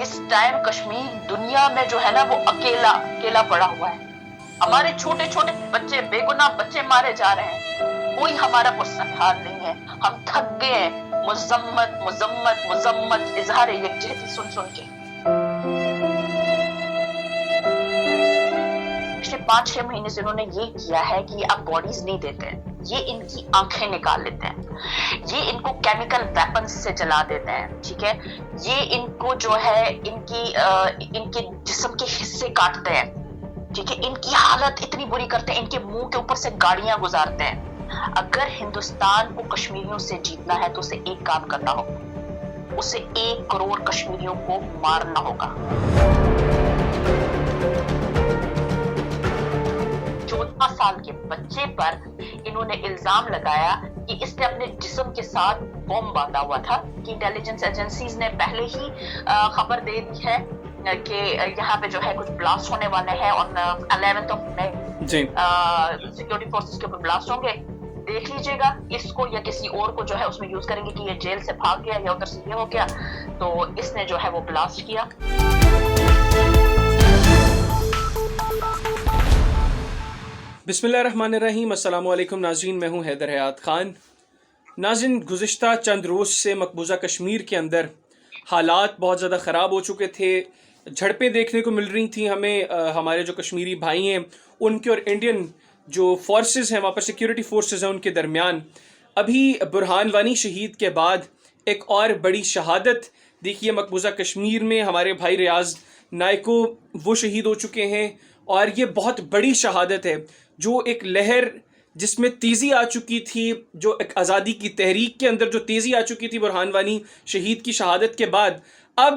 اس time Kashmir دنیا میں جو ہے نا وہ اکیلا پڑا ہوا ہے. ہمارے چھوٹے چھوٹے بچے، بے گناہ بچے مارے جا رہے ہیں، کوئی ہمارا پرسنار نہیں ہے. ہم تھک گئے ہیں مذمت اظہار یکجہتی سن کے. پچھلے 5-6 مہینے سے انہوں نے یہ کیا ہے کہ اب باڈیز نہیں دیتے ہیں، یہ ان کی آنکھیں نکال لیتے ہیں، یہ ان کو کیمیکل ویپنز سے جلا دیتے ہیں، ٹھیک ہے، یہ ان کو جو ہے ان کے جسم کے حصے کاٹتے ہیں، ٹھیک ہے، ان کی حالت اتنی بری کرتے ہیں، ان کے منہ کے اوپر سے گاڑیاں گزارتے ہیں. اگر ہندوستان کو کشمیریوں سے جیتنا ہے تو اسے ایک کام کرنا ہوگا، اسے 1 کروڑ کشمیریوں کو مارنا ہوگا. 14 سال کے بچے پر انہوں نے الزام لگایا کہ اس نے اپنے جسم کے ساتھ بم باندھا ہوا تھا، کہ انٹیلیجنس ایجنسیز نے پہلے ہی خبر دے دی ہے کہ یہاں پہ جو ہے کچھ بلاسٹ ہونے والے ہیں اور 11 مئی سیکورٹی فورسز کے اوپر بلاسٹ ہوں گے. دیکھ لیجیے گا اس کو یا کسی اور کو جو ہے اس میں یوز کریں گے کہ یہ جیل سے بھاگ گیا یا ادھر سے یہ ہو گیا، تو اس نے جو ہے وہ بلاسٹ کیا. بسم اللہ الرحمن الرحیم. السلام علیکم ناظرین، میں ہوں حیدر حیات خان. ناظرین، گزشتہ چند روز سے مقبوضہ کشمیر کے اندر حالات بہت زیادہ خراب ہو چکے تھے. جھڑپیں دیکھنے کو مل رہی تھیں ہمیں، ہمارے جو کشمیری بھائی ہیں ان کے اور انڈین جو فورسز ہیں، وہاں پر سیکیورٹی فورسز ہیں، ان کے درمیان. ابھی برہان وانی شہید کے بعد ایک اور بڑی شہادت دیکھیے مقبوضہ کشمیر میں. ہمارے بھائی ریاض نائکو وہ شہید ہو چکے ہیں، اور یہ بہت بڑی شہادت ہے. جو ایک لہر جس میں تیزی آ چکی تھی، جو ایک آزادی کی تحریک کے اندر جو تیزی آ چکی تھی برہان وانی شہید کی شہادت کے بعد، اب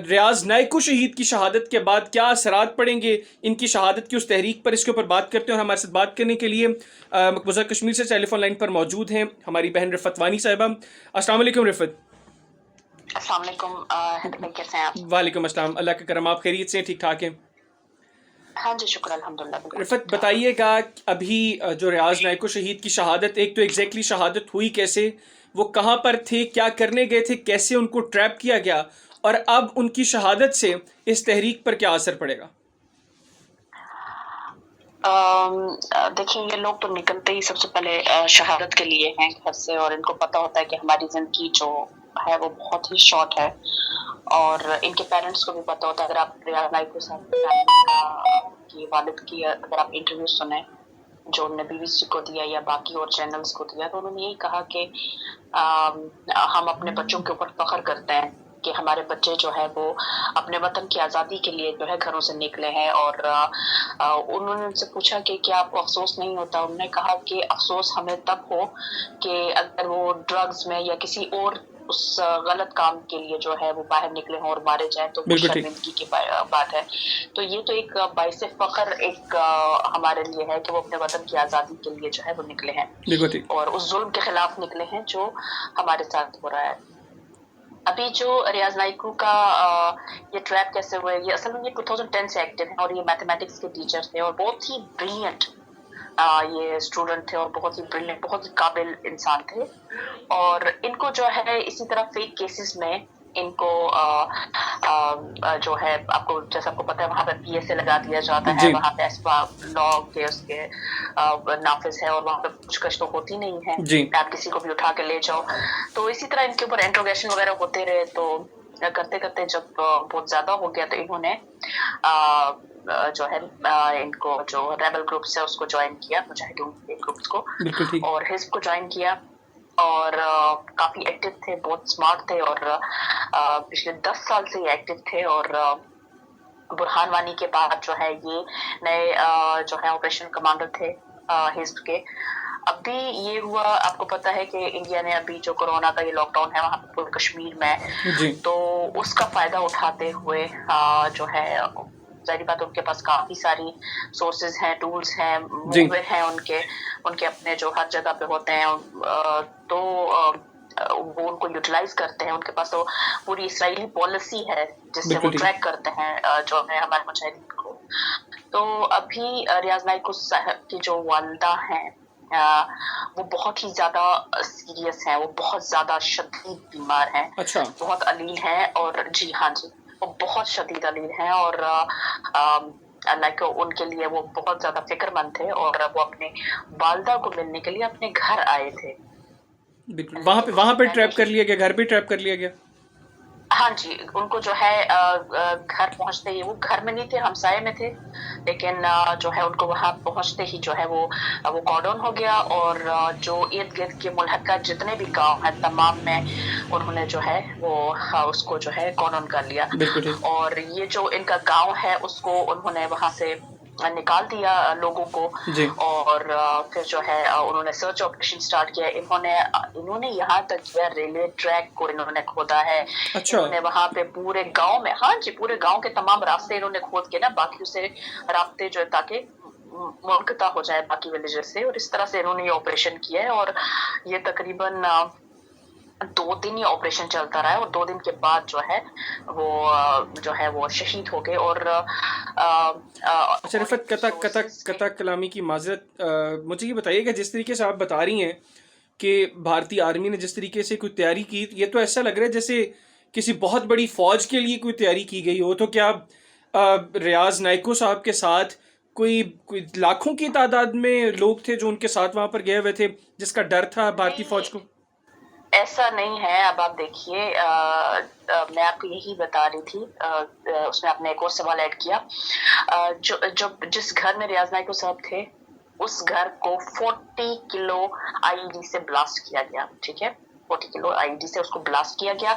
ریاض نائکو شہید کی شہادت کے بعد کیا اثرات پڑیں گے ان کی شہادت کی اس تحریک پر، اس کے اوپر بات کرتے ہیں. اور ہمارے ساتھ بات کرنے کے لیے مقبوضہ کشمیر سے ٹیلی فون لائن پر موجود ہیں ہماری بہن رفت وانی صاحبہ. السلام علیکم رفت. السلام علیکم، کیسے ہیں آپ؟ وعلیکم السلام، اللہ کا کرم. آپ خیریت سے ٹھیک ٹھاک ہیں؟ ہاں جی، شکر الحمدللہ. رفت بتائیے گا ابھی جو ریاض نائکو شہید کی شہادت، ایک تو ایگزیکٹلی شہادت ہوئی کیسے، وہ کہاں پر تھے، کیا کرنے گئے تھے، کیسے ان کو ٹریپ کیا گیا، اور اب ان کی شہادت سے اس تحریک پر کیا اثر پڑے گا؟ دیکھیں، یہ لوگ تو نکلتے ہی سب سے پہلے شہادت کے لیے ہیں گھر سے، اور ان کو پتا ہوتا ہے کہ ہماری زندگی جو ہے وہ بہت ہی شارٹ ہے. اور ان کے پیرنٹس کو بھی پتا ہوتا ہے. اگر آپ ریاض نائکو صاحب کی والد کی اگر آپ انٹرویو سنیں جو انہوں نے BBC کو دیا یا باقی اور چینلز کو دیا، تو انہوں نے یہی کہا کہ ہم اپنے بچوں کے اوپر فخر کرتے ہیں کہ ہمارے بچے جو ہے وہ اپنے وطن کی آزادی کے لیے جو ہے گھروں سے نکلے ہیں. اور انہوں نے ان سے پوچھا کہ کیا آپ کو افسوس نہیں ہوتا؟ انہوں نے کہا کہ افسوس ہمیں تب ہو کہ اگر وہ ڈرگز میں یا کسی اور اس غلط کام کے لیے جو ہے وہ باہر نکلے ہوں اور مارے جائیں، تو وہ شرمندگی کی بات ہے. تو یہ تو ایک باعث فخر ایک ہمارے لیے ہے کہ وہ اپنے وطن کی آزادی کے لیے جو ہے وہ نکلے ہیں اور اس ظلم کے خلاف نکلے ہیں جو ہمارے ساتھ ہو رہا ہے. ابھی جو ریاض نائکو کا یہ ٹریپ کیسے ہوئے، یہ اصل میں یہ 2010 سے ایکٹیو ہیں، اور یہ میتھمیٹکس کے ٹیچر تھے اور بہت ہی بریلینٹ یہ اسٹوڈنٹ تھے اور بہت ہی بریلینٹ، بہت ہی قابل انسان تھے. اور ان کو جو ہے اسی طرح فیک کیسز میں ان کو جو ہے آپ کو جیسا آپ کو پتا ہے وہاں پہ PSA لگا دیا جاتا ہے، وہاں پہ ایسپا لا کے اس کے نافذ ہے، اور وہاں پہ کچھ کچھ تو ہوتی نہیں ہے، آپ کسی کو بھی اٹھا کے لے جاؤ. تو اسی طرح ان کے اوپر انٹروگیشن وغیرہ ہوتے رہے. تو کرتے کرتے جب بہت زیادہ ہو گیا تو انہوں نے جو ہے ان کو جو ریبل گروپس ہے اس کو جوائن کیا، مجاہدین گروپس کو، اور حزب کو جوائن کیا. اور کافی ایکٹیو تھے، بہت اسمارٹ تھے، اور پچھلے 10 سال سے یہ ایکٹیو تھے. اور برہان وانی کے بعد جو ہے یہ نئے جو ہے آپریشن کمانڈر تھے حزب کے. ابھی یہ ہوا، آپ کو پتا ہے کہ انڈیا نے ابھی جو کورونا کا یہ لاک ڈاؤن ہے وہاں پہ پورے کشمیر میں، تو اس کا فائدہ اٹھاتے ہوئے جو ہے ظاہری بات ان کے پاس کافی ساری سورسز ہیں، ٹولز ہیں، موور ہیں ان کے اپنے جو ہر جگہ پہ ہوتے ہیں، تو وہ ان کو یوٹیلائز کرتے ہیں. ان کے پاس تو پوری اسرائیلی پالیسی ہے جس سے وہ ٹریک کرتے ہیں جو ہے ہمارے مجاہدین کو. تو ابھی ریاض نائکو صاحب کی جو والدہ ہیں وہ بہت ہی زیادہ سیریس ہیں، وہ بہت زیادہ شدید بیمار ہیں، بہت علیل ہیں. اور جی ہاں جی، وہ بہت شدید علیم ہیں، اور اللہ کو ان کے لیے وہ بہت زیادہ فکر مند تھے، اور وہ اپنے والدہ کو ملنے کے لیے اپنے گھر آئے تھے، بالکل. لیکن اس وہاں سے پہ پہلے ٹریپ کر ہی لیا گیا، گھر پہ ٹریپ کر لیا گیا. ہاں جی، ان کو جو ہے گھر پہنچتے ہی، وہ گھر میں نہیں تھے، ہمسائے میں تھے، لیکن جو ہے ان کو وہاں پہنچتے ہی جو ہے وہ کارڈن ہو گیا، اور جو ارد گرد کے ملحقہ جتنے بھی گاؤں ہیں تمام میں انہوں نے جو ہے وہ اس کو جو ہے کارڈن کر لیا، بالکل ٹھیک. اور یہ جو ان کا گاؤں ہے اس کو انہوں نے وہاں سے نکال دیا لوگوں کو، جی. اور پھر جو ہے انہوں نے سرچ آپریشن سٹارٹ کیا. انہوں نے یہاں تک کیا، ریلوے ٹریک کو انہوں نے کھودا ہے، اچھا. انہوں نے وہاں پہ پورے گاؤں میں، ہاں جی، پورے گاؤں کے تمام راستے انہوں نے کھود کے نا باقیوں سے رابطے جو ہے تاکہ منقطع ہو جائے باقی ولیجز سے، اور اس طرح سے انہوں نے یہ آپریشن کیا ہے، اور یہ تقریباً 2 دن یہ آپریشن چلتا رہا ہے، اور 2 دن کے بعد جو ہے وہ شہید ہو گئے. اور اچھا رفت، قطع کلامی کی معذرت، مجھے یہ بتائیے کہ جس طریقے سے آپ بتا رہی ہیں کہ بھارتی آرمی نے جس طریقے سے کوئی تیاری کی، یہ تو ایسا لگ رہا ہے جیسے کسی بہت بڑی فوج کے لیے کوئی تیاری کی گئی ہو. تو کیا ریاض نائکو صاحب کے ساتھ کوئی لاکھوں کی تعداد میں لوگ تھے جو ان کے ساتھ وہاں پر گئے ہوئے تھے، جس کا ڈر تھا بھارتی فوج کو؟ ایسا نہیں ہے. اب آپ دیکھیے، میں آپ کو یہی بتا رہی تھی، اس میں آپ نے ایک اور سوال ایڈ کیا. جس گھر میں ریاض نائکو صاحب تھے اس گھر کو 40 کلو آئی ڈی سے بلاسٹ کیا گیا. ٹھیک ہے، 40 کلو آئی ڈی سے اس کو بلاسٹ کیا گیا.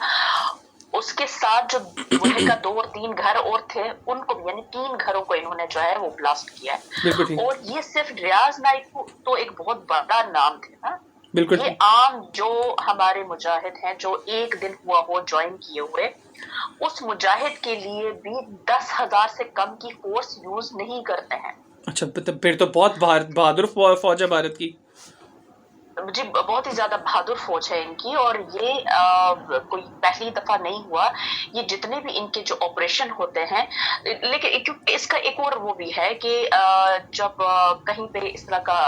اس کے ساتھ جو ملحقہ 2 اور 3 گھر اور تھے ان کو، یعنی 3 گھروں کو انہوں نے جو ہے وہ بلاسٹ کیا ہے. بالکل ٹھیک. اور یہ صرف ریاض نائکو تو ایک بہت بڑا نام تھے نا، بالکل یہ ٹھیک. عام جو ہمارے مجاہد ہیں جو ایک دن ہوا ہو جوائن کیے ہوئے، اس مجاہد کے لیے بھی 10,000 سے کم کی فورس یوز نہیں کرتے ہیں. اچھا، پھر تو بہت بہادر فوج ہے بھارت کی. جی، بہت ہی زیادہ بہادر فوج ہے ان کی، اور یہ کوئی پہلی دفعہ نہیں ہوا. یہ جتنے بھی ان کے جو آپریشن ہوتے ہیں، لیکن اس کا ایک اور وہ بھی ہے کہ جب کہیں پہ اس طرح کا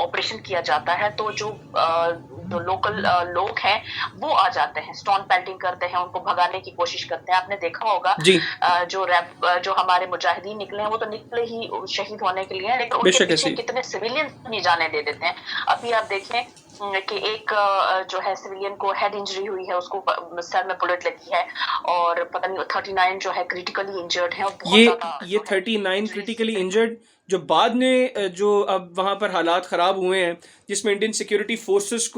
آپریشن کیا جاتا ہے تو جو لوکل لوگ ہیں وہ آ جاتے ہیں، اسٹون پیلٹنگ کرتے ہیں، ان کو بھگانے کی کوشش کرتے ہیں. آپ نے دیکھا ہوگا جی. جو ہمارے مجاہدین نکلے ہیں وہ تو نکلے ہی شہید ہونے کے لیے، لیکن ان بے کے شک پیچھے ایسے ہی. کتنے سویلین نہیں جانے دے دیتے ہیں. ابھی آپ دیکھیں کہ ایک جو ہے سویلین کو ہیڈ انجری ہوئی ہے، اس کو سر میں بلٹ لگی ہے، اور پتہ نہیں 39 جو ہے کریٹیکلی انجرڈ ہیں، اور بہت زیادہ یہ جو ہے 39 انجریز. کریٹیکلی انجرڈ جو بعد میں جو اب وہاں پر حالات خراب ہوئے ہیں، جس میں انڈین سیکیورٹی فورسز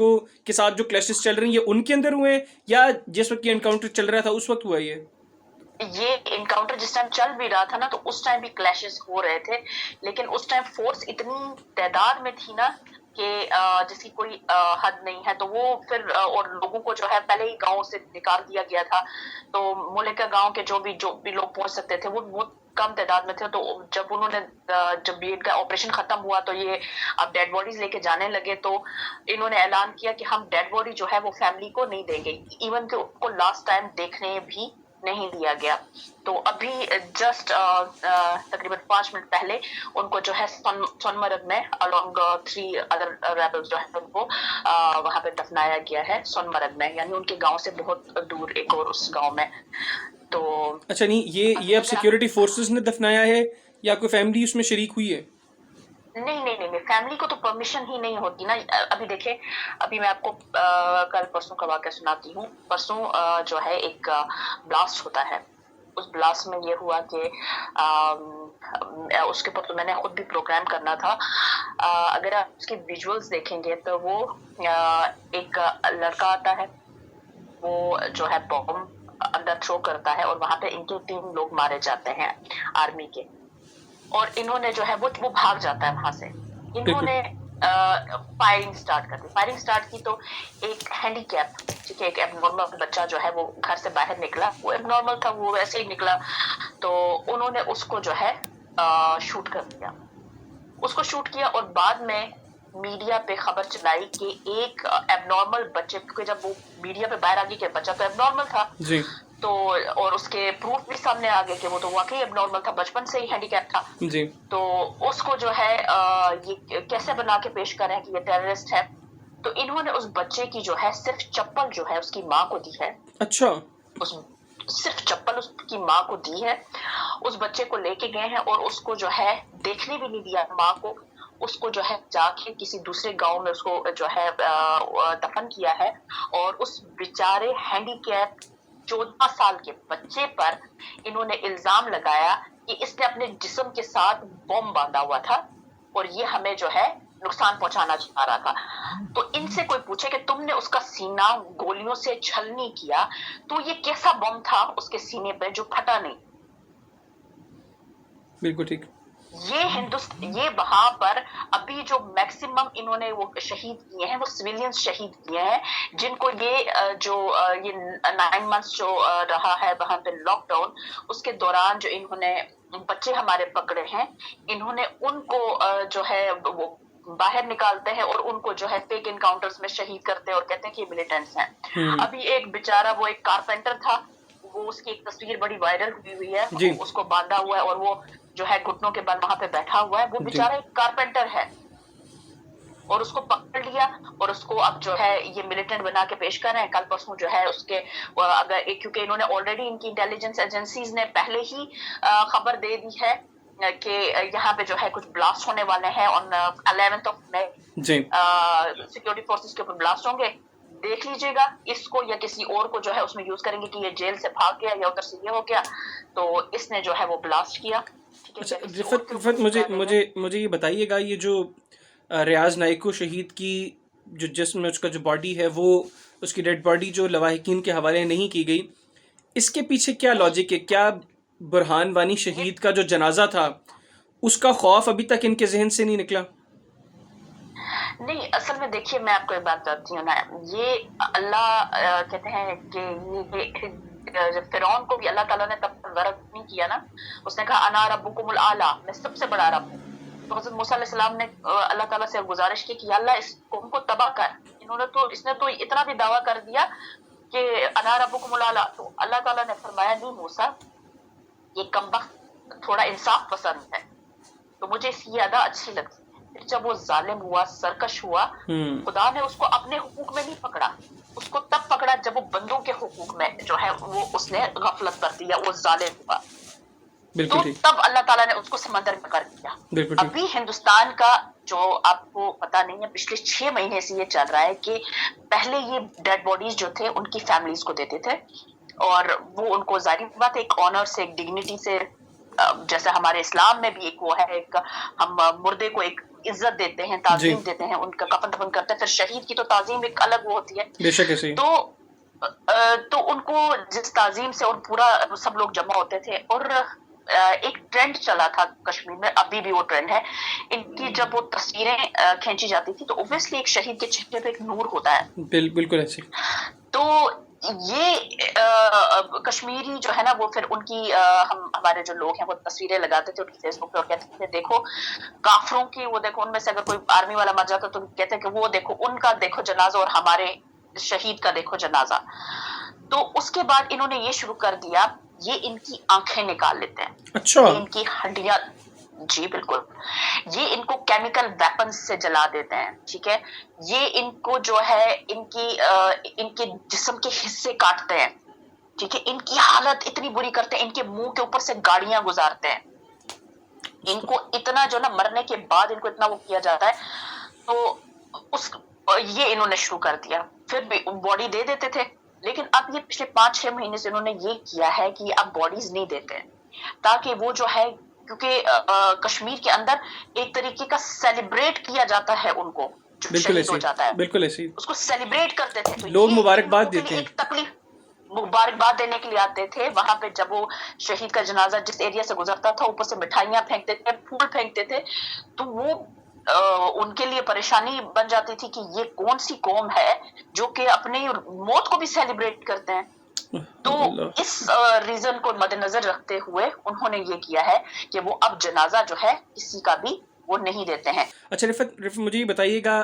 کے ساتھ جو کلیشز چل رہی ہیں، یہ ان کے اندر ہوئے ہیں یا جس وقت یہ انکاؤنٹر چل رہا تھا اس وقت ہوا یہ انکاؤنٹر جس ٹائم چل بھی رہا تھا نا، تو اس ٹائم بھی کلیشز ہو رہے تھے، لیکن اس ٹائم فورس اتنی تعداد میں تھی نا کہ جس کی کوئی حد نہیں ہے. تو وہ پھر اور لوگوں کو جو ہے پہلے ہی گاؤں سے نکال دیا گیا تھا، تو ملکہ گاؤں کے جو بھی لوگ پہنچ سکتے تھے وہ بہت کم تعداد میں تھے. تو جب انہوں نے جب یہ کا آپریشن ختم ہوا تو یہ اب ڈیڈ باڈیز لے کے جانے لگے، تو انہوں نے اعلان کیا کہ ہم ڈیڈ باڈی جو ہے وہ فیملی کو نہیں دیں گے، ایون کہ ان کو لاسٹ ٹائم دیکھنے بھی نہیں دیا گیا. تو ابھی جسٹ تقریباً 5 منٹ پہلے ان کو جو ہے سونمرگ میں along 3 ادر ریبلز جو ہے ان کو وہاں پہ دفنایا گیا ہے سونمرگ میں، یعنی ان کے گاؤں سے بہت دور ایک اور اس گاؤں میں. تو اچھا نہیں، یہ اب سیکیورٹی فورسز نے دفنایا ہے یا کوئی فیملی اس میں شریک ہوئی ہے؟ نہیں، فیملی کو تو پرمیشن ہی نہیں ہوتی نا. ابھی دیکھیں، ابھی میں آپ کو کل پرسوں کا واقعہ سناتی ہوں. پرسوں جو ہے ایک بلاسٹ ہوتا ہے. اس بلاسٹ میں یہ ہوا کہ اس کے اوپر تو میں نے خود بھی پروگرام کرنا تھا. اگر آپ اس کی ویژولز دیکھیں گے تو وہ ایک لڑکا آتا ہے، وہ جو ہے بم اندر تھرو کرتا ہے، اور وہاں پہ ان کے 3 لوگ مارے جاتے ہیں آرمی کے، اور انہوں نے جو ہے وہ بھاگ جاتا ہے وہاں سے. انہوں بالکل. نے فائرنگ سٹارٹ کر دی. فائرنگ سٹارٹ کی تو ایک ہینڈی کیپ، ٹھیک ہے، ایک ایب نارمل بچہ جو ہے وہ گھر سے باہر نکلا، وہ ایب نارمل تھا، وہ ویسے ہی نکلا، تو انہوں نے اس کو جو ہے شوٹ کر دیا. اس کو شوٹ کیا، اور بعد میں میڈیا پہ خبر چلائی کہ ایک ایب نارمل بچے، کیونکہ جب وہ میڈیا پہ باہر آ گئی کہ بچہ تو ایب نارمل تھا، جی. تو اور اس کے پروف بھی سامنے آ گئے کہ وہ تو واقعی ایب نارمل تھا، بچپن سے ہی ہینڈی کیپ تھا. جی. تو اس کو جو ہے یہ کیسے بنا کے پیش کریں کہ یہ ٹیررسٹ ہے. تو انہوں نے اس بچے کی جو ہے صرف چپل جو ہے اس کی ماں کو دی ہے. اچھا. صرف چپل اس کی ماں کو دی ہے. اس بچے کو لے کے گئے ہیں اور اس کو جو ہے دیکھنے بھی نہیں دیا ماں کو. اس کو جو ہے جا کے کسی دوسرے گاؤں میں اس کو جو ہے دفن کیا ہے. اور اس بیچارے ہینڈی کیپ 14 سال کے بچے پر انہوں نے الزام لگایا کہ اس نے اپنے جسم کے ساتھ بم باندھا ہوا تھا اور یہ ہمیں جو ہے نقصان پہنچانا چاہ رہا تھا. تو ان سے کوئی پوچھے کہ تم نے اس کا سینہ گولیوں سے چھل نہیں کیا تو یہ کیسا بم تھا اس کے سینے پہ جو پھٹا نہیں. بالکل ٹھیک. یہ وہاں پر ابھی جو میکسیمم انہوں نے وہ شہید کیے ہیں وہ سویلینز شہید کیے ہیں جن کو یہ 9 months جو رہا ہے وہاں پہ لاک ڈاؤن اس کے دوران جو انہوں نے بچے ہمارے پکڑے ہیں انہوں نے ان کو جو ہے وہ باہر نکالتے ہیں اور ان کو جو ہے فیک انکاؤنٹرز میں شہید کرتے ہیں اور کہتے ہیں کہ یہ ملیٹنٹس ہیں. ابھی ایک بیچارہ وہ ایک کارپینٹر تھا وہ اس کی ایک تصویر بڑی وائرل ہوئی ہے جی. اس کو باندھا ہوا ہے اور وہ جو ہے گھٹنوں کے بل وہاں پہ بیٹھا ہوا ہے. وہ بیچارہ ایک کارپینٹر ہے اور اس کو پکڑ لیا اور اس کو اب جو ہے یہ ملیٹنٹ بنا کے پیش کر رہے ہیں. کل پرسوں جو ہے اس کے اگر کیونکہ انہوں نے آلریڈی ان کی انٹیلیجنس ایجنسیز نے پہلے ہی خبر دے دی ہے کہ یہاں پہ جو ہے کچھ بلاسٹ ہونے والے ہیں on 11th of May. Security forces کے اوپر بلاسٹ ہوں گے. دیکھ لیجیے گا اس کو یا کسی اور کو جو ہے اس میں یوز کریں گے کہ یہ جیل سے بھاگ گیا یا ادھر سے یہ ہو گیا تو اس نے جو ہے وہ بلاسٹ کیا. اچھا رفت مجھے یہ بتائیے گا یہ جو ریاض نائکو شہید کی جو جسم میں اس کا جو باڈی ہے وہ اس کی ڈیڈ باڈی جو لواحقین کے حوالے نہیں کی گئی اس کے پیچھے کیا لاجک ہے؟ کیا برہان وانی شہید کا جو جنازہ تھا اس کا خوف ابھی تک ان کے ذہن سے نہیں نکلا؟ نہیں اصل میں دیکھیے میں آپ کو ایک بات بتاتی ہوں نا یہ اللہ کہتے ہیں کہ یہ فرعون کو بھی اللہ تعالیٰ نے تب تک غرق نہیں کیا نا. اس نے کہا انا ربکم الاعلی میں سب سے بڑا رب ہوں. تو حضرت موسیٰ علیہ السلام نے اللہ تعالیٰ سے گزارش کی کہ اللہ اس قوم کو تباہ کر. اس نے تو اتنا بھی دعویٰ کر دیا کہ انا ربکم الاعلی. تو اللہ تعالیٰ نے فرمایا نہیں موسیٰ یہ کمبخت تھوڑا انصاف پسند ہے تو مجھے اس کی ادا اچھی لگتی. جب وہ ظالم ہوا سرکش ہوا خدا نے اس کو اپنے حقوق میں نہیں پکڑا. اس کو تب پکڑا جب وہ بندوں کے حقوق میں جو ہے وہ اس نے غفلت کر دیا وہ ظالم ہوا. تو تب اللہ تعالیٰ نے اس کو سمندر میں کر دیا. ابھی ہندوستان کا جو آپ کو پتا نہیں ہے پچھلے 6 مہینے سے یہ چل رہا ہے کہ پہلے یہ ڈیڈ باڈیز جو تھے ان کی فیملیز کو دیتے تھے اور وہ ان کو ظاہر بات ہے ایک آنر سے ایک ڈگنیٹی سے جیسے ہمارے اسلام میں بھی ایک وہ ہے ایک ہم مردے کو ایک عزت دیتے ہیں تعظیم دیتے ہیں ان کا کفن دفن کرتے ہیں. پھر شہید کی تو تعظیم ایک الگ وہ ہوتی ہے بے شک ایسے تو ان کو جس تعظیم سے اور پورا سب لوگ جمع ہوتے تھے. اور ایک ٹرینڈ چلا تھا کشمیر میں ابھی بھی وہ ٹرینڈ ہے ان کی جب وہ تصویریں کھینچی جاتی تھی تو اوبویسلی ایک شہید کے چہرے پہ ایک نور ہوتا ہے. بالکل ایسے. تو یہ کشمیری جو ہے نا وہ پھر ان کی ہمارے جو لوگ ہیں وہ تصویریں لگاتے تھے ان کی فیس بک پہ اور کہتے تھے دیکھو کافروں کی وہ دیکھو ان میں سے اگر کوئی آرمی والا مر جاتا تو کہتے کہ وہ دیکھو ان کا دیکھو جنازہ اور ہمارے شہید کا دیکھو جنازہ. تو اس کے بعد انہوں نے یہ شروع کر دیا یہ ان کی آنکھیں نکال لیتے ہیں. اچھا. ان کی ہڈیاں جی بالکل یہ ان کو کیمیکل ویپن سے جلا دیتے ہیں. ٹھیک ہے یہ ان کو جو ہے ان کے جسم کے حصے کاٹتے ہیں. ٹھیک ہے ان کی حالت اتنی بری کرتے ہیں ان کے منہ کے اوپر سے گاڑیاں گزارتے ہیں. ان کو اتنا جو نا مرنے کے بعد ان کو اتنا وہ کیا جاتا ہے تو یہ انہوں نے شروع کر دیا. پھر بھی باڈی دے دیتے تھے لیکن اب یہ پچھلے 5-6 مہینے سے انہوں نے یہ کیا ہے کہ اب باڈیز نہیں دیتے تاکہ وہ جو ہے کیونکہ کشمیر کے اندر ایک طریقے کا سیلیبریٹ کیا جاتا ہے ان کو جو شہید ہو جاتا ہے بالکل ایسے اس کو سیلیبریٹ کرتے تھے. تو لوگ مبارکباد دیتے ہیں ایک تکلیف مبارکباد دینے کے لیے آتے تھے وہاں پہ جب وہ شہید کا جنازہ جس ایریا سے گزرتا تھا اوپر سے مٹھائیاں پھینکتے تھے پھول پھینکتے تھے تو وہ ان کے لیے پریشانی بن جاتی تھی کہ یہ کون سی قوم ہے جو کہ اپنی موت کو بھی سیلیبریٹ کرتے ہیں. تو اس ریزن کو مد نظر رکھتے ہوئے انہوں نے یہ کیا ہے کہ وہ اب جنازہ جو ہے کسی کا بھی وہ نہیں دیتے ہیں. اچھا رفت مجھے یہ بتائیے گا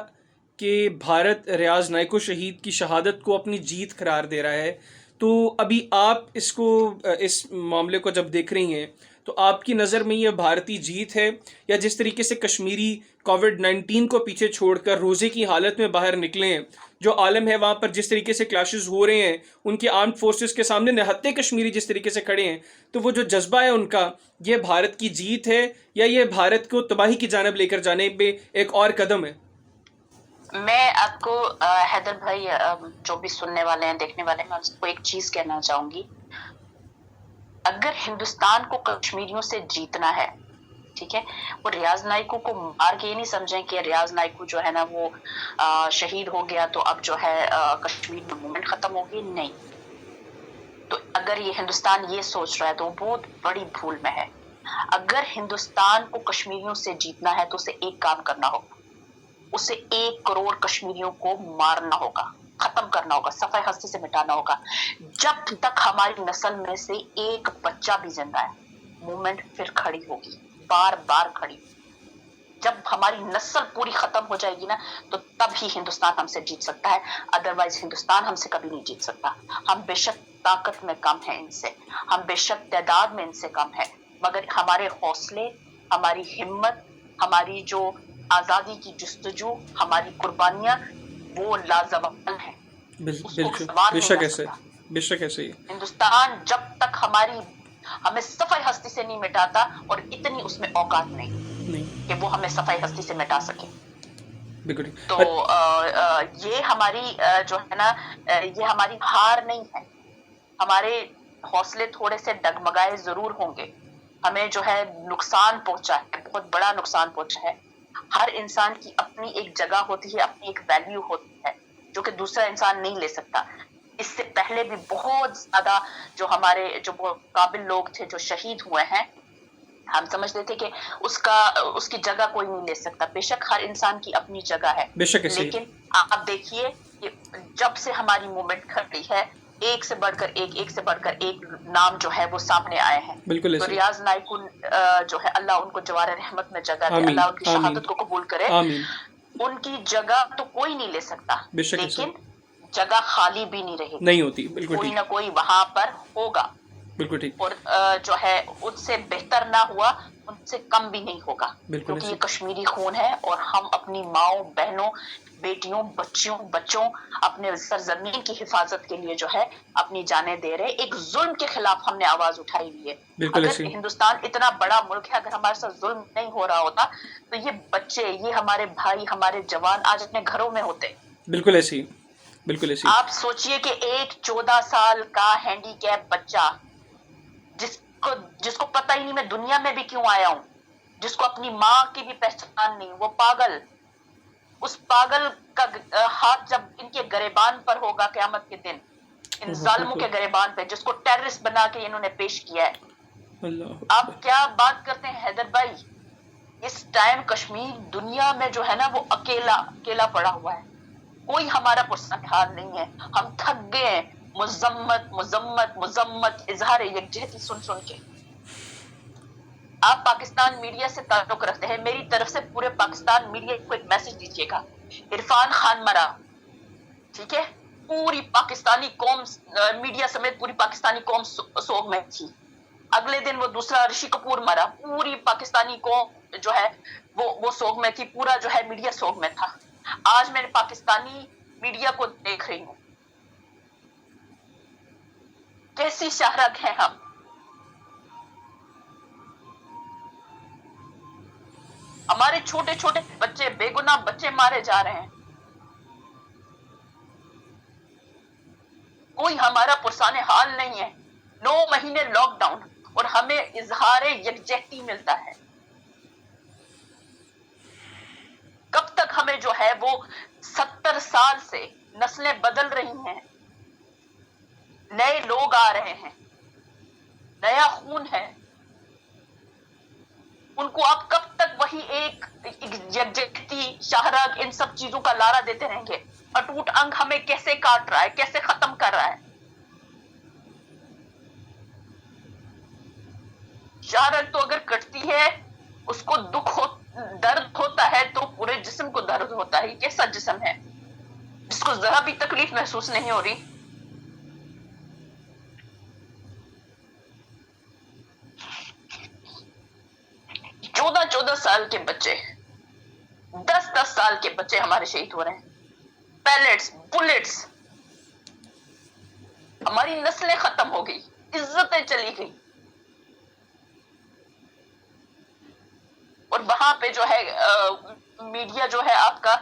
کہ بھارت ریاض نائکو شہید کی شہادت کو اپنی جیت قرار دے رہا ہے تو ابھی آپ اس کو اس معاملے کو جب دیکھ رہی ہیں تو آپ کی نظر میں یہ بھارتی جیت ہے، یا جس طریقے سے کشمیری کووڈ-19 کو پیچھے چھوڑ کر روزے کی حالت میں باہر نکلے ہیں، جو عالم ہے وہاں پر جس طریقے سے کلاشز ہو رہے ہیں، ان کی آرمڈ فورسز کے سامنے نہتے کشمیری جس طریقے سے کھڑے ہیں، تو وہ جو جذبہ ہے ان کا، یہ بھارت کی جیت ہے یا یہ بھارت کو تباہی کی جانب لے کر جانے پہ ایک اور قدم ہے؟ میں آپ کو حیدر بھائی، جو بھی سننے والے ہیں دیکھنے والے ہیں، میں ان کو ایک چیز کہنا چاہوں گی. اگر ہندوستان کو کشمیریوں سے جیتنا ہے، ٹھیک ہے، وہ ریاض نائکو کو مار کے یہ نہیں سمجھیں کہ ریاض نائکو جو ہے نا وہ شہید ہو گیا تو اب جو ہے کشمیر میں موومنٹ ختم ہوگی. نہیں. تو اگر یہ ہندوستان یہ سوچ رہا ہے تو وہ بہت بڑی بھول میں ہے. اگر ہندوستان کو کشمیریوں سے جیتنا ہے تو اسے ایک کام کرنا ہوگا، اسے 1 کروڑ کشمیریوں کو مارنا ہوگا، ختم کرنا ہوگا، صفحہ ہستی سے مٹانا ہوگا. جب تک ہماری نسل میں سے ایک بچہ بھی زندہ ہے، موومنٹ پھر کھڑی ہوگی، بار بار کھڑی. جب ہماری نسل پوری ختم ہو جائے گی نا تو تب ہی ہندوستان ہم سے جیت سکتا ہے، ادروائز ہندوستان ہم سے کبھی نہیں جیت سکتا. ہم بے شک طاقت میں کم ہیں ان سے، ہم بے شک تعداد میں ان سے کم ہے، مگر ہمارے حوصلے، ہماری ہمت، ہماری جو آزادی کی جستجو، ہماری قربانیاں، وہ لازوال ہیں. اس کو بالکل، سوال بے نہیں شک جا ایسے، سکتا. بے شک ایسے ہی. ہندوستان جب تک ہمیں صفحہ ہستی سے نہیں مٹاتا، اور اتنی اس میں اوقات نہیں کہ وہ ہمیں صفحہ ہستی سے مٹا سکے. بالکل. تو یہ ہماری جو ہے نا یہ ہماری ہار نہیں ہے. ہمارے حوصلے تھوڑے سے ڈگمگائے ضرور ہوں گے، ہمیں جو ہے نقصان پہنچا ہے، بہت بڑا نقصان پہنچا ہے. ہر انسان کی اپنی ایک جگہ ہوتی ہے، اپنی ایک ویلیو ہوتی ہے جو کہ دوسرا انسان نہیں لے سکتا. اس سے پہلے بھی بہت زیادہ جو ہمارے جو بہت قابل لوگ تھے جو شہید ہوئے ہیں، ہم سمجھتے تھے کہ اس کی جگہ کوئی نہیں لے سکتا. بے شک ہر انسان کی اپنی جگہ ہے، بے شک ایسے ہی. لیکن آپ دیکھیے کہ جب سے ہماری موومنٹ کھڑی ہے، ایک سے بڑھ کر ایک نام جو ہے وہ سامنے آئے ہیں. بالکل تو ایسے ہی. ریاض نائکو جو ہے، اللہ ان کو جوار رحمت میں جگہ دے، آمین، اللہ ان کی آمین، شہادت کو قبول کرے. آمین. ان کی جگہ تو کوئی نہیں لے سکتا، بے شک ایسے لیکن جگہ خالی بھی نہیں رہے گی، نہیں ہوتی. بالکل کوئی ٹھیک، نہ کوئی وہاں پر ہوگا. بالکل ٹھیک. اور جو ہے ان سے بہتر نہ ہوا، ان سے کم بھی نہیں ہوگا، بالکل کیونکہ ایسے یہ ہی. کشمیری خون ہے. اور ہم اپنی ماؤں، بہنوں، بیٹیوں، بچوں، اپنے سرزمین کی حفاظت کے لیے جو ہے اپنی جانیں دے رہے. ایک ظلم کے خلاف ہم نے آواز اٹھائی ہوئی ہے. بالکل اگر ایسے ہی. ہندوستان اتنا بڑا ملک ہے، اگر ہمارے ساتھ ظلم نہیں ہو رہا ہوتا تو یہ بچے، یہ ہمارے بھائی، ہمارے جوان آج اپنے گھروں میں ہوتے. بالکل ایسے ہی. بالکل ایسے ہی. آپ سوچئے کہ ایک 14 سال کا ہینڈی کیپ بچہ، جس کو پتہ ہی نہیں میں دنیا میں بھی کیوں آیا ہوں، جس کو اپنی ماں کی بھی پہچان نہیں، وہ پاگل، اس پاگل کا ہاتھ جب ان کے گریبان پر ہوگا قیامت کے دن، ان ظالموں کے گریبان پہ، جس کو ٹیررسٹ بنا کے انہوں نے پیش کیا ہے. اللہ آپ کیا بات کرتے ہیں حیدر بھائی؟ اس ٹائم کشمیر دنیا میں جو ہے نا وہ اکیلا پڑا ہوا ہے، کوئی ہمارا پرسنل حال نہیں ہے. ہم تھک گئے ہیں مذمت اظہار یکجہتی سن کے. آپ پاکستان میڈیا سے تعلق رکھتے ہیں، میری طرف سے پورے پاکستان میڈیا کو ایک میسج دیجیے گا. عرفان خان مرا، ٹھیک ہے، پوری پاکستانی قوم، میڈیا سمیت پوری پاکستانی قوم سوگ میں تھی. اگلے دن وہ دوسرا رشی کپور مرا، پوری پاکستانی قوم جو ہے وہ سوگ میں تھی، پورا جو ہے میڈیا سوگ میں تھا. آج میں پاکستانی میڈیا کو دیکھ رہی ہوں، کیسی شاہرگ ہیں ہم. ہمارے چھوٹے چھوٹے بچے، بے گناہ بچے مارے جا رہے ہیں. کوئی ہمارا پرسان حال نہیں ہے. 9 مہینے لاک ڈاؤن اور ہمیں اظہار یکجہتی ملتا ہے. کب تک ہمیں جو ہے وہ 70 سال سے نسلیں بدل رہی ہیں، نئے لوگ آ رہے ہیں، نیا خون ہے، ان کو آپ کب تک وہی ایک یکجہتی، شاہراگ، ان سب چیزوں کا لارا دیتے رہیں گے؟ اٹوٹ انگ ہمیں کیسے کاٹ رہا ہے، کیسے ختم کر رہا ہے. شاہراگ تو اگر کٹتی ہے اس کو درد ہوتا ہے تو پورے جسم کو درد ہوتا ہے. یہ کیسا جسم ہے جس کو ذرا بھی تکلیف محسوس نہیں ہو رہی؟ 14 سال کے بچے، 10 سال کے بچے ہمارے شہید ہو رہے ہیں. Pellets, bullets. ہماری نسلیں ختم ہو گئی، عزتیں چلی گئی. اور وہاں پہ جو ہے میڈیا جو ہے آپ کا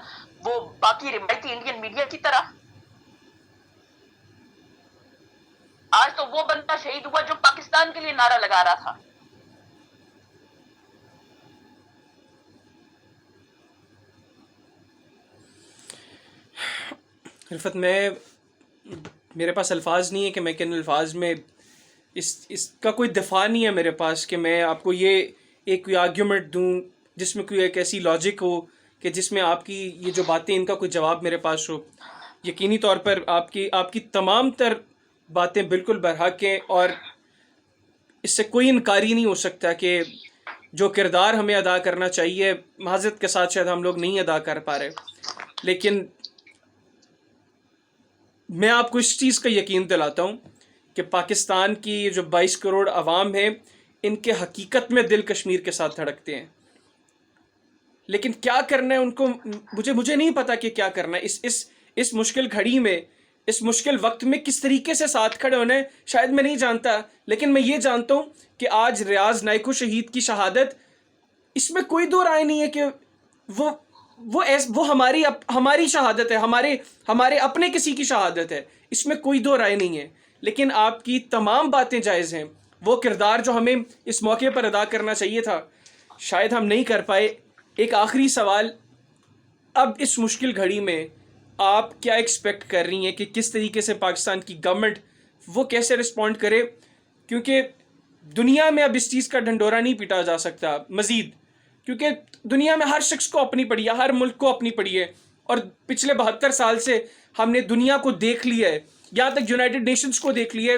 وہ باقی روایتی انڈین میڈیا کی طرح. آج تو وہ بندہ شہید ہوا جو پاکستان کے لیے نعرہ لگا رہا تھا. رفت، میرے پاس الفاظ نہیں ہے کہ میں کن الفاظ میں اس کا کوئی دفاع نہیں ہے میرے پاس کہ میں آپ کو یہ ایک کوئی آرگیومنٹ دوں جس میں کوئی ایک ایسی لاجک ہو کہ جس میں آپ کی یہ جو باتیں ان کا کوئی جواب میرے پاس ہو. یقینی طور پر آپ کی تمام تر باتیں بالکل برحق ہیں، اور اس سے کوئی انکاری نہیں ہو سکتا کہ جو کردار ہمیں ادا کرنا چاہیے معذرت کے ساتھ شاید ہم لوگ نہیں ادا کر پا رہے. لیکن میں آپ کو اس چیز کا یقین دلاتا ہوں کہ پاکستان کی جو 22 کروڑ عوام ہیں ان کے حقیقت میں دل کشمیر کے ساتھ دھڑکتے ہیں. لیکن کیا کرنا ہے ان کو، مجھے نہیں پتا کہ کیا کرنا ہے اس مشکل گھڑی میں، اس مشکل وقت میں کس طریقے سے ساتھ کھڑے ہونے. شاید میں نہیں جانتا، لیکن میں یہ جانتا ہوں کہ آج ریاض نائکو شہید کی شہادت، اس میں کوئی دو رائے نہیں ہے کہ وہ ہماری شہادت ہے، ہمارے اپنے کسی کی شہادت ہے. اس میں کوئی دو رائے نہیں ہے. لیکن آپ کی تمام باتیں جائز ہیں. وہ کردار جو ہمیں اس موقع پر ادا کرنا چاہیے تھا شاید ہم نہیں کر پائے. ایک آخری سوال، اب اس مشکل گھڑی میں آپ کیا ایکسپیکٹ کر رہی ہیں کہ کس طریقے سے پاکستان کی گورنمنٹ وہ کیسے رسپونڈ کرے؟ کیونکہ دنیا میں اب اس چیز کا ڈھنڈورا نہیں پیٹا جا سکتا مزید، کیونکہ دنیا میں ہر شخص کو اپنی پڑی ہے، ہر ملک کو اپنی پڑی ہے. اور پچھلے 72 سال سے ہم نے دنیا کو دیکھ لیا ہے، یہاں تک یونائٹڈ نیشنز کو دیکھ لیا ہے.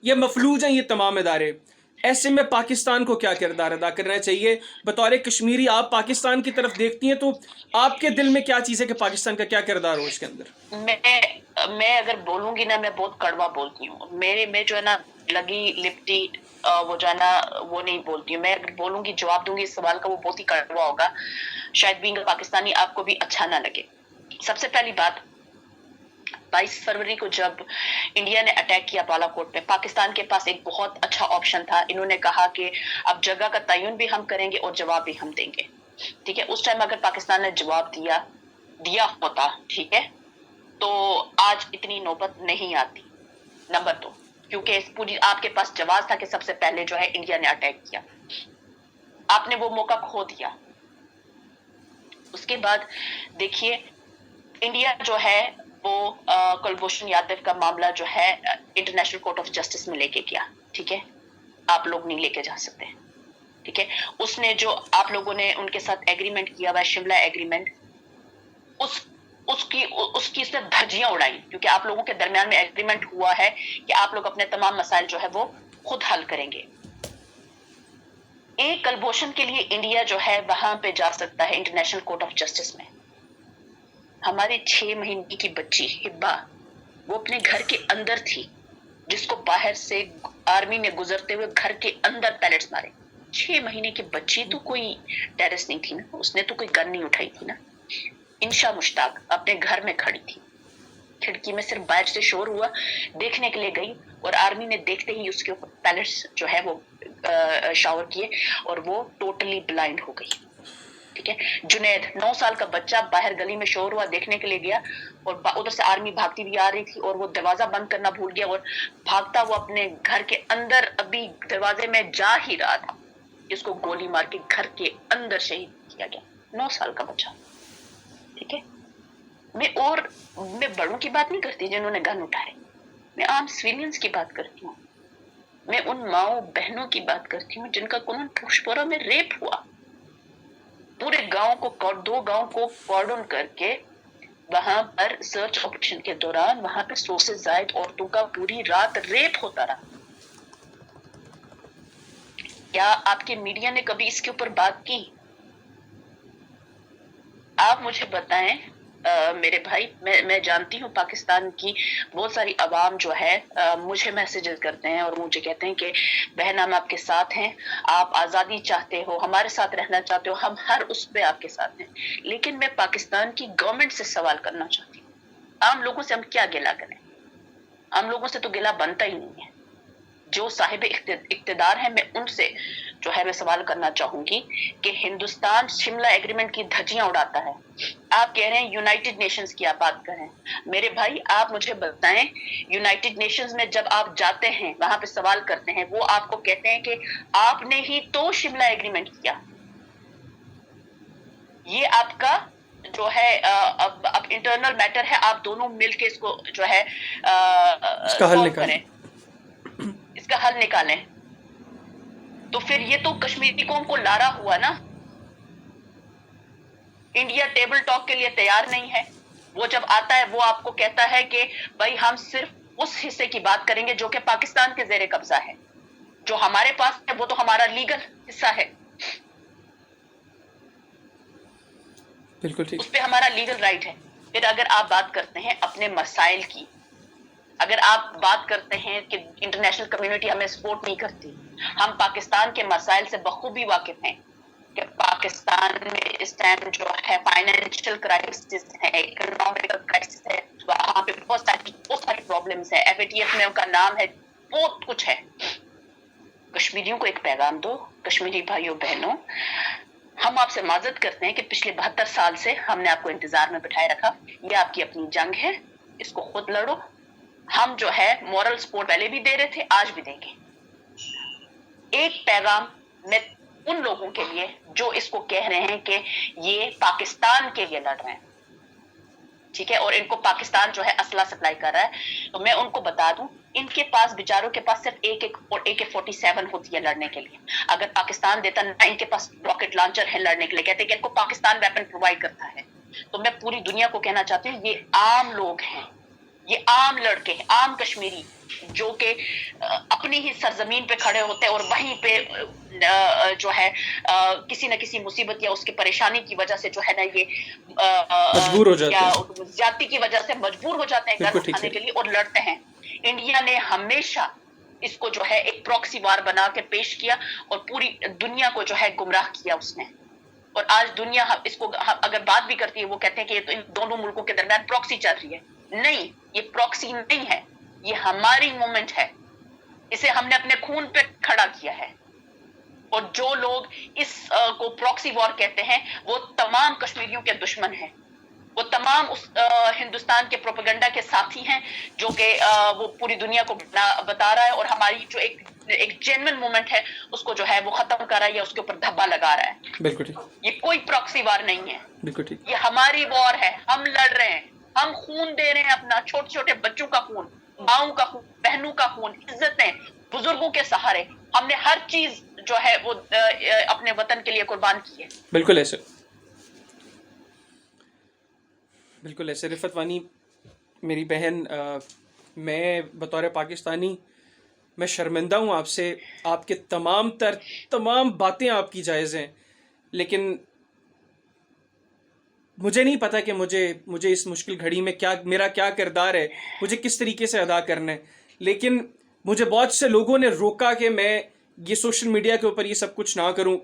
یہ مفلوج ہیں یہ تمام ادارے. ایسے میں پاکستان کو کیا کردار ادا کرنا چاہیے؟ بطور کشمیری آپ پاکستان کی طرف دیکھتی ہیں تو آپ کے دل میں کیا چیز ہے کہ پاکستان کا کیا کردار ہو اس کے اندر؟ میں اگر بولوں گی نا، میں بہت کڑوا بولتی ہوں. میں جو ہے نا لگی لپٹی وہ جو ہے نا وہ نہیں بولتی ہوں. میں اگر بولوں گی، جواب دوں گی اس سوال کا، وہ بہت ہی کڑوا ہوگا. شاید بینگ پاکستانی آپ کو بھی اچھا نہ لگے. سب سے پہلی بات، 22 فروری کو جب انڈیا نے اٹیک کیا بالا کوٹ پہ، پاکستان کے پاس ایک بہت اچھا آپشن تھا. انہوں نے کہا کہ اب جگہ کا تعین بھی ہم کریں گے اور جواب بھی ہم دیں گے. ٹھیک ہے، اس ٹائم اگر پاکستان نے جواب دیا ہوتا، ٹھیک ہے، تو آج اتنی نوبت نہیں آتی. نمبر 2، کیونکہ پوری آپ کے پاس جواز تھا کہ سب سے پہلے جو ہے انڈیا نے اٹیک کیا. آپ نے وہ موقع کھو دیا. اس کے بعد دیکھیے، انڈیا جو ہے وہ کلبھوشن یادو کا معاملہ جو ہے انٹرنیشنل کورٹ آف جسٹس میں لے کے گیا. ٹھیک ہے، آپ لوگ نہیں لے کے جا سکتے. ٹھیک ہے، اس نے جو آپ لوگوں نے ان کے ساتھ ایگریمنٹ کیا ہوا شملہ ایگریمنٹ، اس کی اس نے دھجیاں اڑائی، کیونکہ آپ لوگوں کے درمیان میں ایگریمنٹ ہوا ہے کہ آپ لوگ اپنے تمام مسائل جو ہے وہ خود حل کریں گے. ایک کلبھوشن کے لیے انڈیا جو ہے وہاں پہ جا سکتا ہے انٹرنیشنل کورٹ آف جسٹس میں. ہماری 6 مہینے کی بچی ہبا، وہ اپنے گھر کے اندر تھی، جس کو باہر سے آرمی نے گزرتے ہوئے گھر کے اندر پیلٹس مارے. 6 مہینے کی بچی تو کوئی ٹیررسٹ نہیں تھی نا، اس نے تو کوئی گن نہیں اٹھائی تھی نا. انشا مشتاق اپنے گھر میں کھڑی تھی، کھڑکی میں صرف باہر سے شور ہوا، دیکھنے کے لیے گئی، اور آرمی نے دیکھتے ہی اس کے اوپر پیلٹس جو ہے وہ شاور کیے اور وہ ٹوٹلی بلائنڈ ہو گئی. ٹھیک ہے، جنید 9 سال کا بچہ باہر گلی میں شور ہوا دیکھنے کے لیے گیا، اور ادھر سے آرمی بھاگتی بھی آ رہی تھی، اور وہ دروازہ بند کرنا بھول گیا، اور بھاگتا وہ اپنے گھر کے اندر ابھی دروازے میں جا ہی رہا تھا، اس کو گولی مار کے گھر کے اندر شہید کیا گیا. 9 سال کا بچہ. ٹھیک ہے، میں بڑوں کی بات نہیں کرتی جنہوں نے گن اٹھائے، میں عام سویلینز کی بات کرتی ہوں. میں ان ماؤں بہنوں کی بات کرتی ہوں جن کا کنون پوشپورا میں ریپ ہوا. پورے گاؤں کو 2 گاؤں کو کارڈن کر کے وہاں پر سرچ آپریشن کے دوران وہاں پہ 100 سے زائد عورتوں کا پوری رات ریپ ہوتا رہا. کیا آپ کے میڈیا نے کبھی اس کے اوپر بات کی؟ آپ مجھے بتائیں میرے بھائی، میں جانتی ہوں پاکستان کی بہت ساری عوام جو ہے مجھے میسیجز کرتے ہیں اور مجھے کہتے ہیں کہ بہن ہم آپ کے ساتھ ہیں، آپ آزادی چاہتے ہو، ہمارے ساتھ رہنا چاہتے ہو، ہم ہر اس پہ آپ کے ساتھ ہیں، لیکن میں پاکستان کی گورنمنٹ سے سوال کرنا چاہتی ہوں، عام لوگوں سے ہم کیا گلہ کریں؟ عام لوگوں سے تو گلہ بنتا ہی نہیں ہے۔ جو صاحب اقتدار ہیں میں ان سے جو ہے میں سوال کرنا چاہوں گی کہ ہندوستان شملہ ایگریمنٹ کی دھجیاں اڑاتا ہے، آپ کہہ رہے ہیں یونائٹڈ نیشنز کی آپ بات کریں، میرے بھائی آپ مجھے بتائیں یونائٹڈ نیشنز میں جب آپ جاتے ہیں وہاں پہ سوال کرتے ہیں، وہ آپ کو کہتے ہیں کہ آپ نے ہی تو شملہ ایگریمنٹ کیا، یہ آپ کا جو ہے اب انٹرنل میٹر ہے، آپ دونوں مل کے اس کو جو ہے اس کا حل سالو نکالیں۔ کریں، اس کا حل نکالیں۔ تو پھر یہ تو کشمیری قوم کو لارا ہوا نا، انڈیا ٹیبل ٹاک کے لیے تیار نہیں ہے، وہ جب آتا ہے وہ آپ کو کہتا ہے کہ بھائی ہم صرف اس حصے کی بات کریں گے جو کہ پاکستان کے زیر قبضہ ہے، جو ہمارے پاس ہے وہ تو ہمارا لیگل حصہ ہے، بالکل ٹھیک۔ اس پہ ہمارا لیگل رائٹ ہے۔ پھر اگر آپ بات کرتے ہیں اپنے مسائل کی، اگر آپ بات کرتے ہیں کہ انٹرنیشنل کمیونٹی ہمیں سپورٹ نہیں کرتی، ہم پاکستان کے مسائل سے بخوبی واقف ہیں کہ پاکستان میں اس ٹائم جو ہے فائنینشیل کرائسس ہے، اکنامکل کرائسس ہے، وہاں پہ بہت ساری پرابلمس ہیں، FATF میں ان کا نام ہے، بہت کچھ ہے۔ کشمیریوں کو ایک پیغام دو، کشمیری بھائیوں بہنوں، ہم آپ سے معذرت کرتے ہیں کہ پچھلے 72 سال سے ہم نے آپ کو انتظار میں بٹھائے رکھا، یہ آپ کی اپنی جنگ ہے، اس کو خود لڑو، ہم جو ہے مورل سپورٹ پہلے بھی دے رہے تھے، آج بھی دیں گے۔ ایک پیغام میں ان لوگوں کے لیے جو اس کو کہہ رہے ہیں کہ یہ پاکستان کے لیے لڑ رہے ہیں، ٹھیک ہے، اور ان کو پاکستان جو ہے اسلحہ سپلائی کر رہا ہے، تو میں ان کو بتا دوں ان کے پاس بیچاروں کے پاس صرف AK-47 ہوتی ہے لڑنے کے لیے، اگر پاکستان دیتا نہ ان کے پاس راکٹ لانچر ہے لڑنے کے لیے، کہتے ہیں کہ ان کو پاکستان ویپن پرووائڈ کرتا ہے۔ تو میں پوری دنیا کو کہنا چاہتی ہوں یہ عام لوگ ہیں، یہ عام لڑکے ہیں، عام کشمیری جو کہ اپنی ہی سرزمین پہ کھڑے ہوتے ہیں اور وہیں پہ جو ہے کسی نہ کسی مصیبت یا اس کی پریشانی کی وجہ سے جو ہے نا یہ مجبور ہو جاتے یا ہیں۔ زیادتی کی وجہ سے مجبور ہو جاتے ہیں گھر بالکل ٹھیک اٹھانے ہے۔ کے لیے اور لڑتے ہیں۔ انڈیا نے ہمیشہ اس کو جو ہے ایک پراکسی وار بنا کے پیش کیا اور پوری دنیا کو جو ہے گمراہ کیا اس نے، اور آج دنیا اس کو اگر بات بھی کرتی ہے وہ کہتے ہیں کہ یہ تو ان دونوں ملکوں کے درمیان پراکسی چل رہی ہے، نہیں، یہ پراکسی نہیں ہے، یہ ہماری موومنٹ ہے، اسے ہم نے اپنے خون پہ کھڑا کیا ہے، اور جو لوگ اس کو پراکسی وار کہتے ہیں وہ تمام کشمیریوں کے دشمن ہیں، وہ تمام اس ہندوستان کے پروپیگنڈا کے ساتھی ہیں جو کہ وہ پوری دنیا کو بتا رہا ہے اور ہماری جو ایک جینوئن موومنٹ ہے اس کو جو ہے وہ ختم کر رہا ہے یا اس کے اوپر دھبا لگا رہا ہے۔ بالکل ٹھیک۔ یہ کوئی پراکسی وار نہیں ہے، بالکل ٹھیک۔ یہ ہماری وار ہے، ہم لڑ رہے ہیں، ہم خون دے رہے ہیں اپنا، چھوٹے چھوٹے بچوں کا خون، ماؤں کا خون، بہنوں کا خون، عزتیں، بزرگوں کے سہارے، ہم نے ہر چیز جو ہے وہ اپنے وطن کے لیے قربان کی ہے۔ بالکل ایسے، بالکل ایسے رفت وانی میری بہن، میں بطور پاکستانی میں شرمندہ ہوں آپ سے، آپ کے تمام باتیں آپ کی جائز ہیں، لیکن مجھے نہیں پتا کہ مجھے اس مشکل گھڑی میں میرا کیا کردار ہے، مجھے کس طریقے سے ادا کرنا ہے، لیکن مجھے بہت سے لوگوں نے روکا کہ میں یہ سوشل میڈیا کے اوپر یہ سب کچھ نہ کروں۔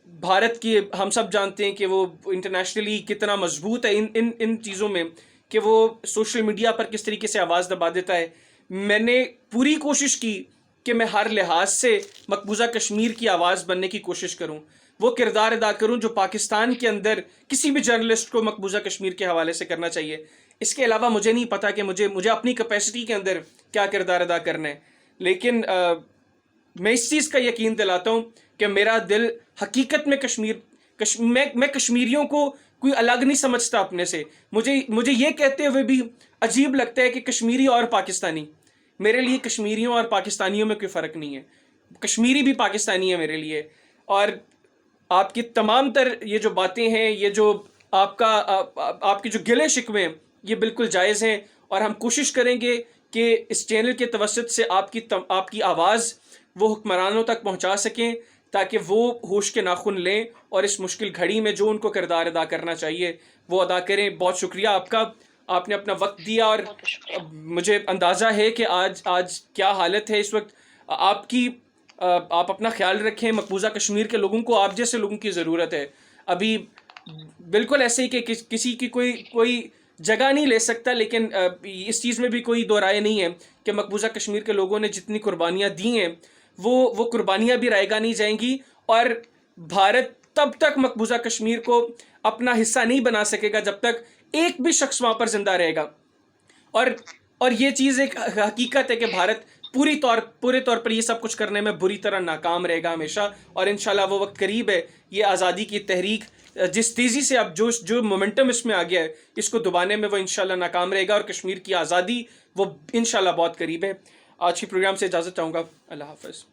بھارت کی ہم سب جانتے ہیں کہ وہ انٹرنیشنلی کتنا مضبوط ہے ان چیزوں میں کہ وہ سوشل میڈیا پر کس طریقے سے آواز دبا دیتا ہے۔ میں نے پوری کوشش کی کہ میں ہر لحاظ سے مقبوضہ کشمیر کی آواز بننے کی کوشش کروں، وہ کردار ادا کروں جو پاکستان کے اندر کسی بھی جرنلسٹ کو مقبوضہ کشمیر کے حوالے سے کرنا چاہیے۔ اس کے علاوہ مجھے نہیں پتا کہ مجھے اپنی کیپیسٹی کے اندر کیا کردار ادا کرنا ہے، لیکن میں اس چیز کا یقین دلاتا ہوں کہ میرا دل حقیقت میں میں کشمیریوں کو کوئی الگ نہیں سمجھتا اپنے سے۔ مجھے یہ کہتے ہوئے بھی عجیب لگتا ہے کہ کشمیری اور پاکستانی، میرے لیے کشمیریوں اور پاکستانیوں میں کوئی فرق نہیں ہے، کشمیری بھی پاکستانی ہے میرے لیے۔ اور آپ کی تمام تر یہ جو باتیں ہیں، یہ جو آپ کے جو گلے شکوے ہیں، یہ بالکل جائز ہیں، اور ہم کوشش کریں گے کہ اس چینل کے توسط سے آپ کی آواز وہ حکمرانوں تک پہنچا سکیں تاکہ وہ ہوش کے ناخن لیں اور اس مشکل گھڑی میں جو ان کو کردار ادا کرنا چاہیے وہ ادا کریں. بہت شکریہ آپ کا، آپ نے اپنا وقت دیا، اور مجھے اندازہ ہے کہ آج کیا حالت ہے اس وقت آپ کی. آپ اپنا خیال رکھیں، مقبوضہ کشمیر کے لوگوں کو آپ جیسے لوگوں کی ضرورت ہے. ابھی بالکل ایسے ہی کہ کسی کی کوئی جگہ نہیں لے سکتا، لیکن اس چیز میں بھی کوئی دو رائے نہیں ہے کہ مقبوضہ کشمیر کے لوگوں نے جتنی قربانیاں دی ہیں وہ قربانیاں بھی رائے گاہ نہیں جائیں گی، اور بھارت تب تک مقبوضہ کشمیر کو اپنا حصہ نہیں بنا سکے گا جب تک ایک بھی شخص وہاں پر زندہ رہے گا. اور یہ چیز ایک حقیقت ہے کہ بھارت پورے طور پر یہ سب کچھ کرنے میں بری طرح ناکام رہے گا ہمیشہ، اور انشاءاللہ وہ وقت قریب ہے. یہ آزادی کی تحریک جس تیزی سے اب جو مومنٹم اس میں آ گیا ہے اس کو دبانے میں وہ انشاءاللہ ناکام رہے گا، اور کشمیر کی آزادی وہ انشاءاللہ بہت قریب ہے. آج کی پروگرام سے اجازت چاہوں گا. اللہ حافظ.